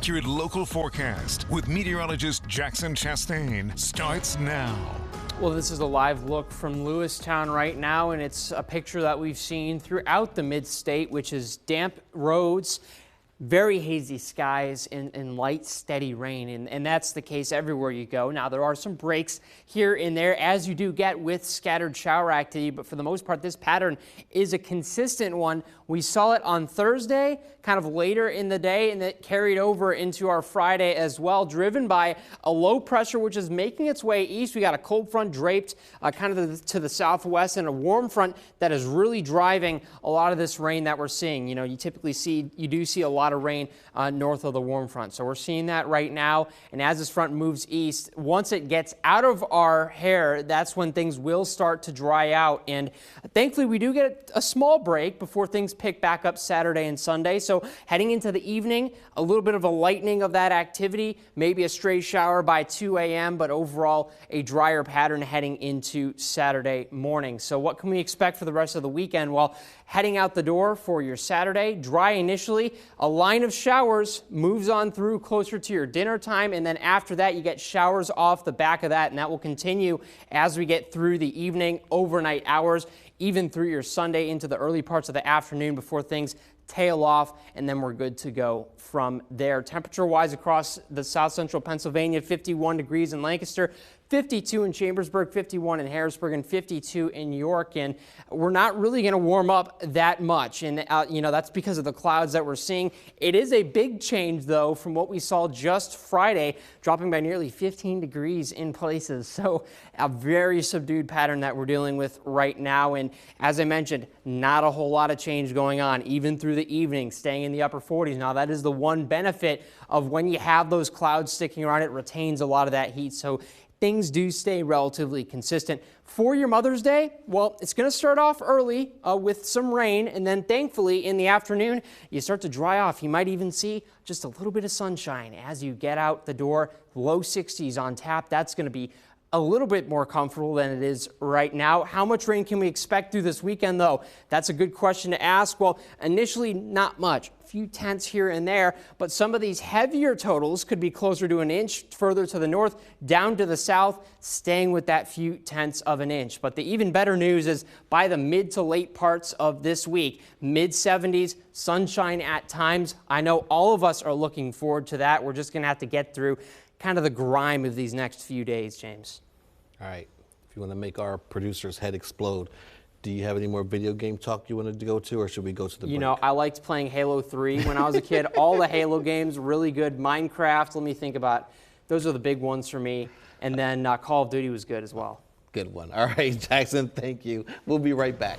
accurate local forecast with meteorologist Jackson Chastain starts now. Well, this is a live look from Lewistown right now, and it's a picture that we've seen throughout the mid-state, which is damp roads, very hazy skies, and light, steady rain. And that's the case everywhere you go. Now, there are some breaks here and there, as you do get with scattered shower activity, but for the most part, this pattern is a consistent one. We saw it on Thursday, kind of later in the day, and it carried over into our Friday as well, driven by a low pressure, which is making its way east. We got a cold front draped kind of to the southwest, and a warm front that is really driving a lot of this rain that we're seeing. You know, you do see a lot of rain north of the warm front. So we're seeing that right now. And as this front moves east, once it gets out of our hair, that's when things will start to dry out. And thankfully, we do get a small break before things pick back up Saturday and Sunday. So heading into the evening, a little bit of a lightening of that activity, maybe a stray shower by 2 a.m., but overall a drier pattern heading into Saturday morning. So what can we expect for the rest of the weekend? Well, heading out the door for your Saturday, dry initially, a line of showers moves on through closer to your dinner time, and then after that you get showers off the back of that, and that will continue as we get through the evening, overnight hours, even through your Sunday into the early parts of the afternoon before things tail off, and then we're good to go from there. Temperature-wise across the south central Pennsylvania, 51 degrees in Lancaster, 52 in Chambersburg, 51 in Harrisburg, and 52 in York. And we're not really going to warm up that much. And, that's because of the clouds that we're seeing. It is a big change, though, from what we saw just Friday, dropping by nearly 15 degrees in places. So a very subdued pattern that we're dealing with right now. And as I mentioned, not a whole lot of change going on, even through the evening, staying in the upper 40s. Now, that is the one benefit of when you have those clouds sticking around. It retains a lot of that heat. So things do stay relatively consistent. For your Mother's Day, well, it's going to start off early with some rain, and then thankfully in the afternoon, you start to dry off. You might even see just a little bit of sunshine as you get out the door. Low 60s on tap. That's going to be a little bit more comfortable than it is right now. How much rain can we expect through this weekend, though? That's a good question to ask. Well, initially, not much. A few tenths here and there, but some of these heavier totals could be closer to an inch further to the north, down to the south, staying with that few tenths of an inch. But the even better news is by the mid to late parts of this week, mid 70s, sunshine at times. I know all of us are looking forward to that. We're just going to have to get through kind of the grime of these next few days, James. All right. If you want to make our producer's head explode, do you have any more video game talk you wanted to go to, or should we go to the break? You know, I liked playing Halo 3 when I was a kid. All the Halo games, really good. Minecraft, let me think about it. Those are the big ones for me. And then Call of Duty was good as well. Good one. All right, Jackson, thank you. We'll be right back.